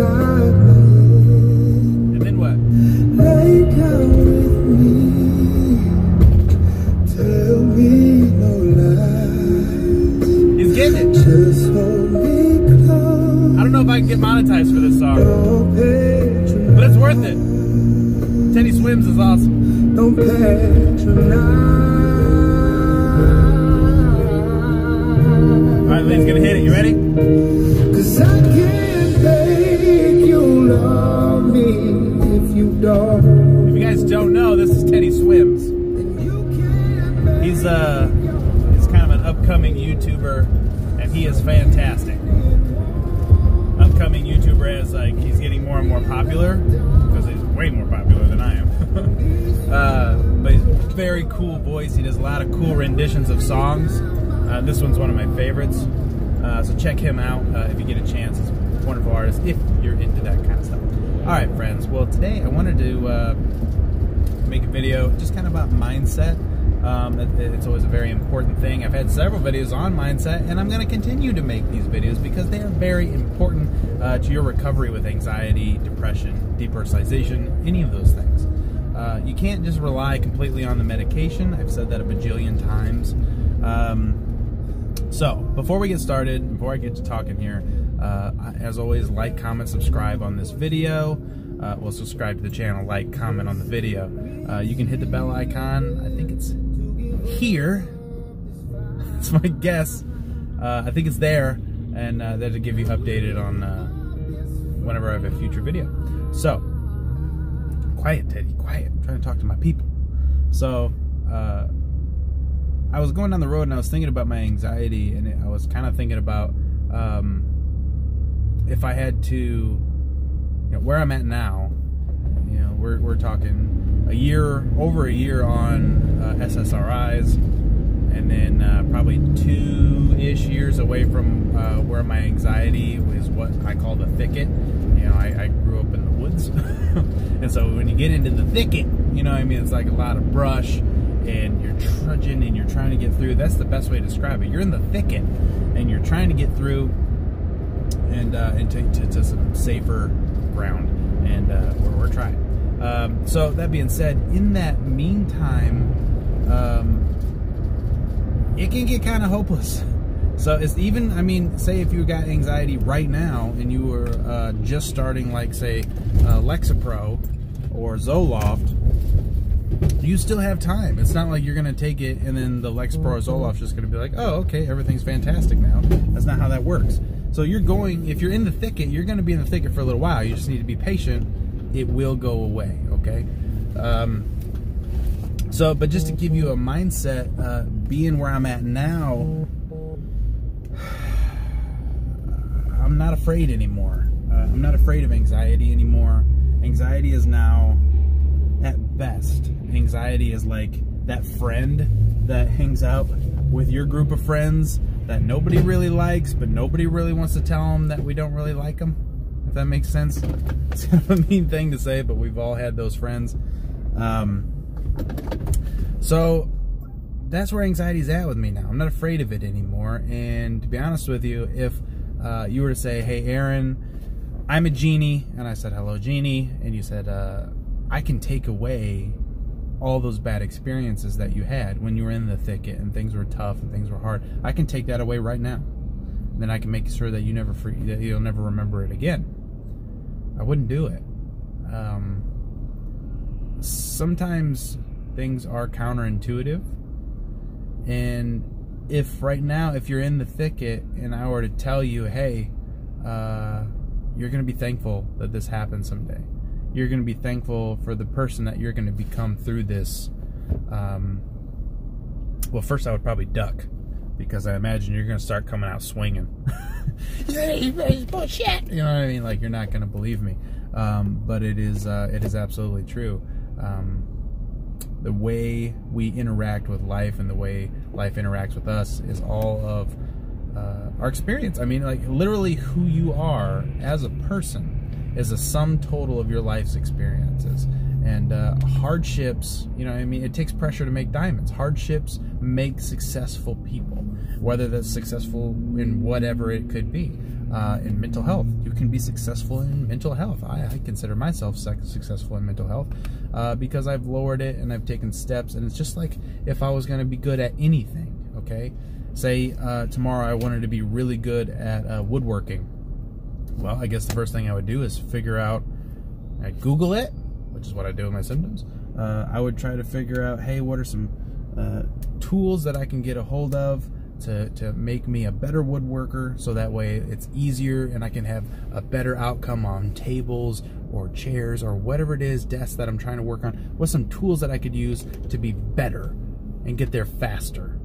inside my head. And then what? Lay down with me. Tell me no lies. He's getting it. Just hold me close. I don't know if I can get monetized for this song, Don't patronize. but it's worth it. Teddy Swims is awesome. Don't patronize. All right, Lynn's gonna hit it. You ready? 'Cause I can't make you love me if you don't. If you guys don't know, this is Teddy Swims. And you can't He's kind of an upcoming YouTuber, and he is fantastic. Upcoming YouTuber as like he's getting more and more popular because he's way more popular than I am. But he's a very cool voice. He does a lot of cool renditions of songs. This one's one of my favorites. So check him out if you get a chance. He's a wonderful artist if you're into that kind of stuff. All right, friends. Well, today I wanted to make a video just kind of about mindset. It's always a very important thing. I've had several videos on mindset, and I'm going to continue to make these videos because they are very important to your recovery with anxiety, depression, depersonalization, any of those things. You can't just rely completely on the medication. I've said that a bajillion times. So, before we get started, before I get to talking here, as always, like, comment, subscribe on this video. Well, subscribe to the channel, like, comment on the video. You can hit the bell icon. I think it's here. That's my guess. I think it's there, and that'll give you updated on whenever I have a future video. So, quiet, Teddy, quiet. I'm trying to talk to my people. So, I was going down the road and I was thinking about my anxiety, and I was kind of thinking about if I had to, where I'm at now. We're talking over a year on SSRIs, and then probably 2-ish years away from where my anxiety was what I call the thicket. I grew up in the woods, and so when you get into the thicket, it's like a lot of brush, and you're trudging and you're trying to get through. That's the best way to describe it. You're in the thicket and you're trying to get through and to some safer ground, and we're trying. So that being said, in that meantime, it can get kind of hopeless. So it's even, say if you got anxiety right now and you were just starting, like, say, Lexapro or Zoloft, you still have time. It's not like you're going to take it and then the Lexapro or Zoloft's just going to be like, oh, okay, everything's fantastic now. That's not how that works. So if you're in the thicket, you're going to be in the thicket for a little while. You just need to be patient. It will go away, okay? But just to give you a mindset, being where I'm at now, I'm not afraid anymore. I'm not afraid of anxiety anymore. Anxiety is now, at best, anxiety is like that friend that hangs out with your group of friends that nobody really likes, but nobody really wants to tell them that we don't really like them, if that makes sense. It's kind of a mean thing to say, but we've all had those friends. So that's where anxiety's at with me now. I'm not afraid of it anymore. And to be honest with you, if you were to say, hey, Aaron, I'm a genie, and I said, hello, genie, and you said, I can take away all those bad experiences that you had when you were in the thicket and things were tough and things were hard. I can take that away right now. Then I can make sure that you'll never remember it again. I wouldn't do it. Sometimes things are counterintuitive, and if right now, if you're in the thicket and I were to tell you, hey, you're going to be thankful that this happened someday. You're going to be thankful for the person that you're going to become through this. Well, first I would probably duck, because I imagine you're going to start coming out swinging. Bullshit. You know what I mean? Like, you're not going to believe me. But it is absolutely true. The way we interact with life and the way life interacts with us is all of our experience. I mean, like, literally who you are as a person is a sum total of your life's experiences. And hardships, you know what I mean? It takes pressure to make diamonds. Hardships make successful people, whether that's successful in whatever it could be. in mental health. You can be successful in mental health. I consider myself successful in mental health because I've lowered it and I've taken steps. And it's just like if I was going to be good at anything, okay? Say tomorrow I wanted to be really good at woodworking. Well, I guess the first thing I would do is figure out, I'd Google it, which is what I do with my symptoms. I would try to figure out, hey, what are some tools that I can get a hold of to make me a better woodworker, so that way it's easier and I can have a better outcome on tables or chairs or whatever it is, desks that I'm trying to work on. What's some tools that I could use to be better and get there faster?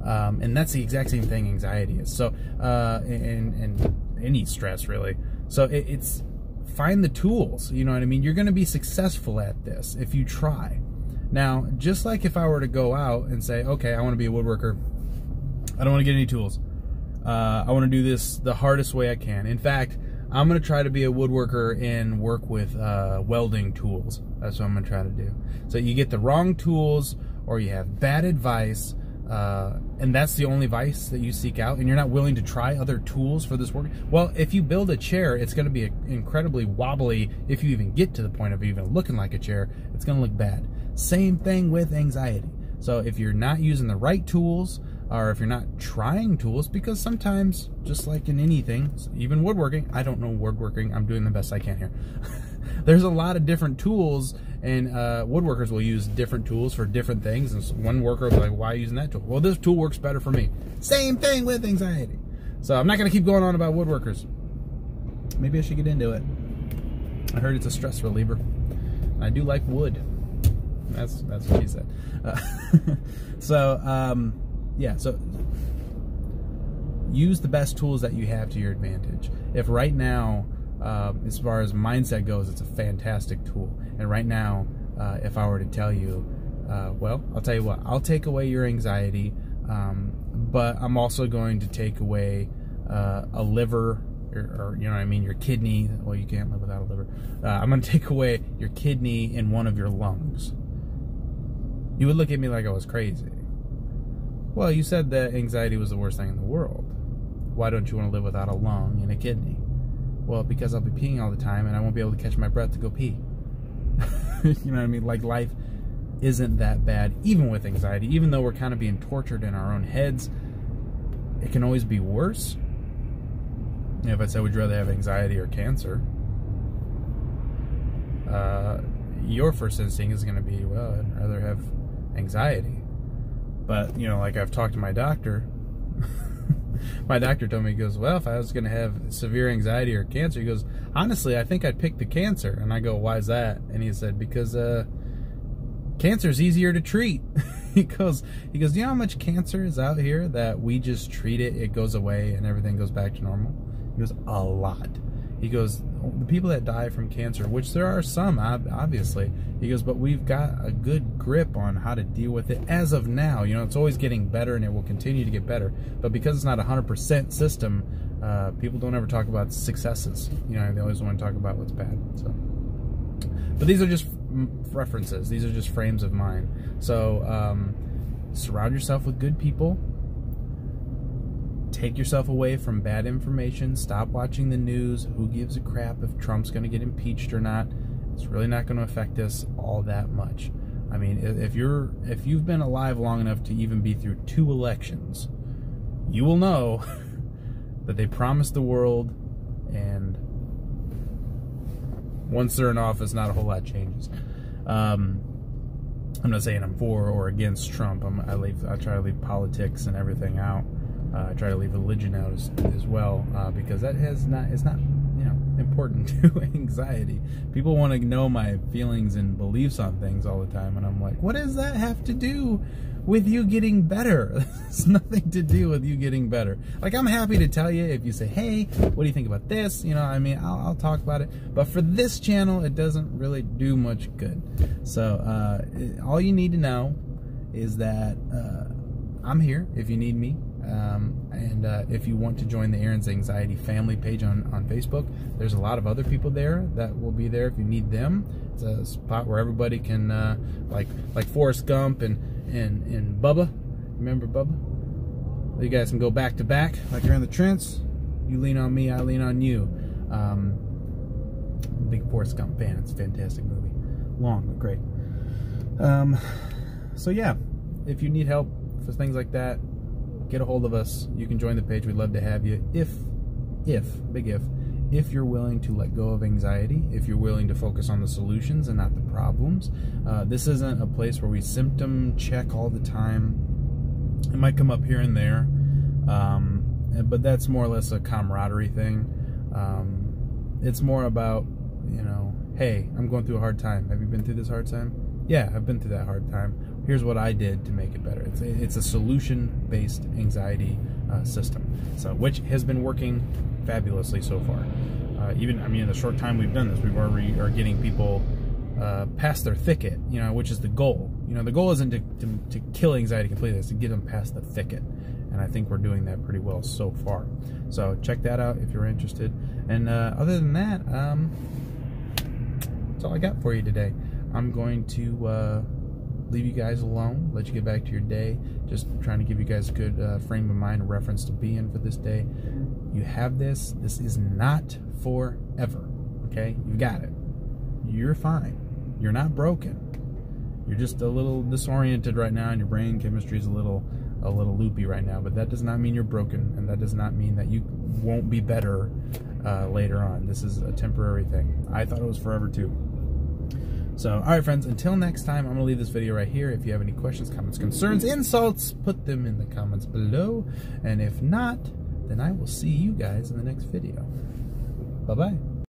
And that's the exact same thing anxiety is. So, and any stress really. So it's find the tools, you know what I mean? You're going to be successful at this if you try. Now, just like if I were to go out and say, okay, I want to be a woodworker, I don't want to get any tools. I want to do this the hardest way I can. In fact, I'm going to try to be a woodworker and work with welding tools. That's what I'm going to try to do. So you get the wrong tools or you have bad advice, and that's the only advice that you seek out, and you're not willing to try other tools for this work. Well, if you build a chair, it's going to be incredibly wobbly. If you even get to the point of even looking like a chair, it's going to look bad. Same thing with anxiety. So if you're not using the right tools, or if you're not trying tools, because sometimes, just like in anything, even woodworking, I don't know woodworking, I'm doing the best I can here. There's a lot of different tools, and woodworkers will use different tools for different things, and one worker will be like, why are you using that tool? Well, this tool works better for me. Same thing with anxiety. So I'm not going to keep going on about woodworkers. Maybe I should get into it. I heard it's a stress reliever. I do like wood. That's what he said. Yeah, so use the best tools that you have to your advantage. If right now, as far as mindset goes, it's a fantastic tool. And right now, if I were to tell you, well, I'll tell you what, I'll take away your anxiety, but I'm also going to take away a liver, or you know what I mean, your kidney. Well, you can't live without a liver. I'm going to take away your kidney in one of your lungs. You would look at me like I was crazy. Well, you said that anxiety was the worst thing in the world. Why don't you want to live without a lung and a kidney? Well, because I'll be peeing all the time and I won't be able to catch my breath to go pee. You know what I mean? Like, life isn't that bad, even with anxiety. Even though we're kind of being tortured in our own heads, it can always be worse. If I said, would you rather have anxiety or cancer? Your first instinct is going to be, well, I'd rather have anxiety. But, you know, like I've talked to my doctor. My doctor told me, he goes, well, if I was going to have severe anxiety or cancer, he goes, honestly, I think I'd pick the cancer. And I go, why is that? And he said, because cancer's easier to treat. He goes, do you know how much cancer is out here that we just treat it, it goes away, and everything goes back to normal? He goes, a lot. He goes, the people that die from cancer, which there are some, obviously, he goes, but we've got a good grip on how to deal with it as of now. You know, it's always getting better, and it will continue to get better. But because it's not a 100% system, people don't ever talk about successes. You know, they always want to talk about what's bad. So, but these are just references. These are just frames of mind. So surround yourself with good people. Take yourself away from bad information. Stop watching the news. Who gives a crap if Trump's going to get impeached or not? It's really not going to affect us all that much. I mean, if you've been alive long enough to even be through 2 elections, you will know that they promised the world, and once they're in office, not a whole lot changes. I'm not saying I'm for or against Trump. I try to leave politics and everything out. I try to leave religion out as well, because that is not, you know, important to anxiety. People want to know my feelings and beliefs on things all the time, and I'm like, what does that have to do with you getting better? It's nothing to do with you getting better. Like, I'm happy to tell you if you say, hey, what do you think about this? You know, I mean, I'll talk about it. But for this channel, it doesn't really do much good. So all you need to know is that I'm here if you need me. And if you want to join the Aaron's Anxiety family page on Facebook, there's a lot of other people there that will be there if you need them. It's a spot where everybody can, like Forrest Gump and Bubba. Remember Bubba? You guys can go back to back like you're in the trench. You lean on me, I lean on you. Big Forrest Gump fan. It's a fantastic movie. Long, but great. So yeah, if you need help for things like that, get a hold of us. You can join the page. We'd love to have you. If you're willing to let go of anxiety, if you're willing to focus on the solutions and not the problems. This isn't a place where we symptom check all the time. It might come up here and there, but that's more or less a camaraderie thing. It's more about, you know, hey, I'm going through a hard time. Have you been through this hard time? Yeah, I've been through that hard time. Here's what I did to make it better. It's a solution-based anxiety system, so which has been working fabulously so far. Even, I mean, in the short time we've done this, we already are getting people past their thicket, you know, which is the goal. You know, the goal isn't to kill anxiety completely, it's to get them past the thicket. And I think we're doing that pretty well so far. So check that out if you're interested. And other than that, that's all I got for you today. I'm going to leave you guys alone, let you get back to your day. Just trying to give you guys a good frame of mind, a reference to be in for this day. You have this. This is not forever, okay? You got it. You're fine. You're not broken. You're just a little disoriented right now, and your brain chemistry is a little loopy right now, but that does not mean you're broken, and that does not mean that you won't be better later on. This is a temporary thing. I thought it was forever too. So, all right, friends, until next time, I'm going to leave this video right here. If you have any questions, comments, concerns, insults, put them in the comments below. And if not, then I will see you guys in the next video. Bye-bye.